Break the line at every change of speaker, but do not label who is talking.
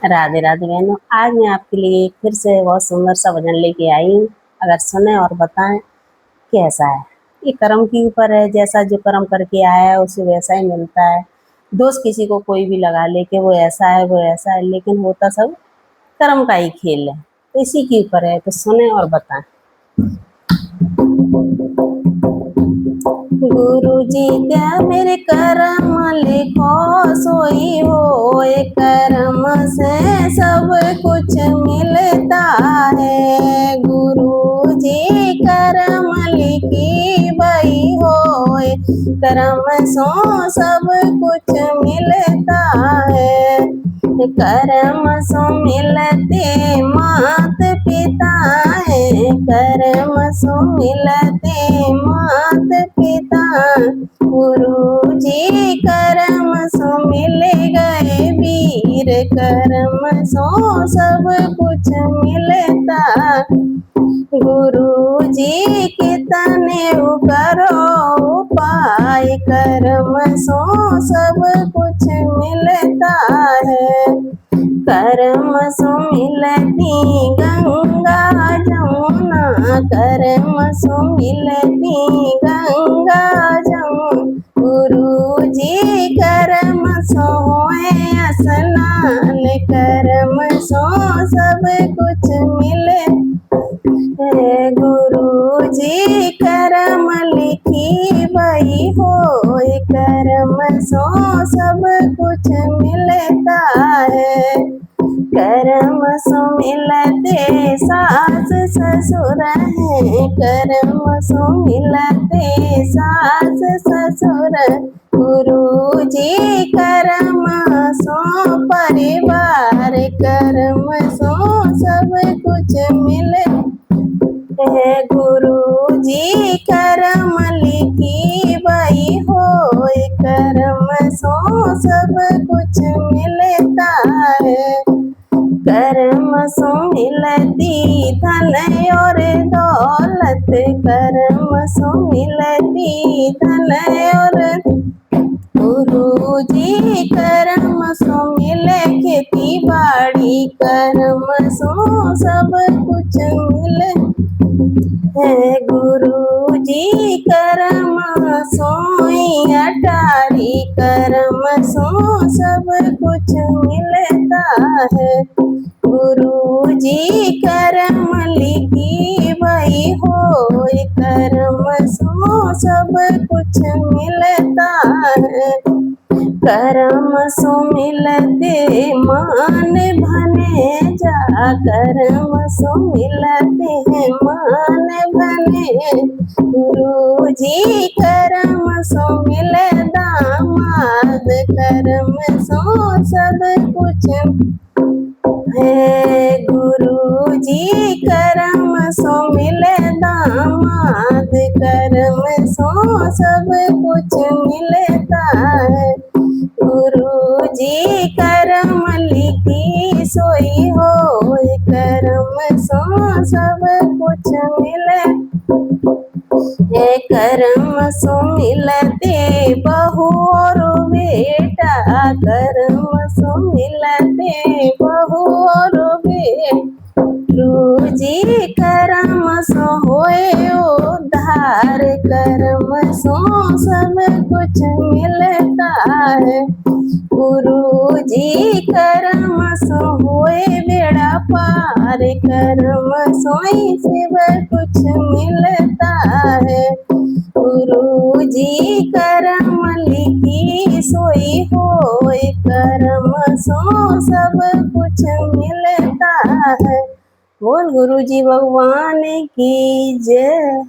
राधे राधे बहनों, आज मैं आपके लिए फिर से बहुत सुंदर सा भजन लेके आई हूँ। अगर सुने और बताएं कैसा है। ये कर्म के ऊपर है, जैसा जो कर्म करके आया है उसे वैसा ही मिलता है। दोष किसी को कोई भी लगा ले कि वो ऐसा है वो ऐसा है, लेकिन होता सब कर्म का ही खेल है। तो इसी के ऊपर है, तो सुने और बताएं। गुरु जी क्या मेरे कर्म लिखो सोई होए, कर्म से सब कुछ मिलता है। गुरु जी कर्म लिखी बई होए, कर्म सो सब कुछ मिलता है। कर्म सो मिलते मात पिता है, कर्म सो मिलते मात पिता। गुरु जी कर्म सो मिल गए वीर, कर्म सो सब कुछ मिलता। गुरु जी कितने करो उपाय, कर्म सो सब कुछ मिलता है। कर्म सो मिलती गंगा जमुना, कर्म सो मिलती गंगा जमुना। गुरु जी कर्म सो होए स्नान, कर्म सो सब कुछ मिले। गुरु जी कर्म लिखी बई होए, कर्म सो सब कुछ मिलता है। कर्म सो मिलते सास ससुर है, कर्म सो मिलते सास ससुर। गुरु जी कर्म सो परिवार, कर्म सो सब कुछ मिले। गुरु जी कर्म लिखी बई होए, कर्म सो सब कुछ मिलता है। कर्म सो मिलती धन और दौलत, कर्म सो मिलती धन और। गुरु जी कर्म सो मिले खेती बाड़ी, कर्म सो सब कुछ मिले। गुरु जी कर्म सोई अटारी, कर्म सो सब कुछ मिलता है। गुरु जी कर्म लिखी बई होए, कर्म सो सब कुछ मिलता है। कर्म सो मिलते मान भने जा, कर्म सो मिलते मान भने। गुरु जी कर्म सो मिले दामाद, कर्म सो सब कुछ है। गुरु जी कर्म सो मिले दामाद, कर्म सो सब कुछ मिलता है। गुरु जी कर्म लिखी सोई होए, कर्म सो सब कुछ मिले। कर्म सो मिलते बहू और बेटा, कर्म सो मिलते बहू और बेटा। गुरु जी कर्म सो होए उद्धार, कर्म सो सब कुछ मिलता है। गुरु जी कर्म सो होए बेड़ा पार, कर्म सोई सब कुछ मिलता है। गुरु जी कर्म लिखी सोई होए, कर्म सो सब कुछ मिलता है। बोल गुरु जी भगवान की जय।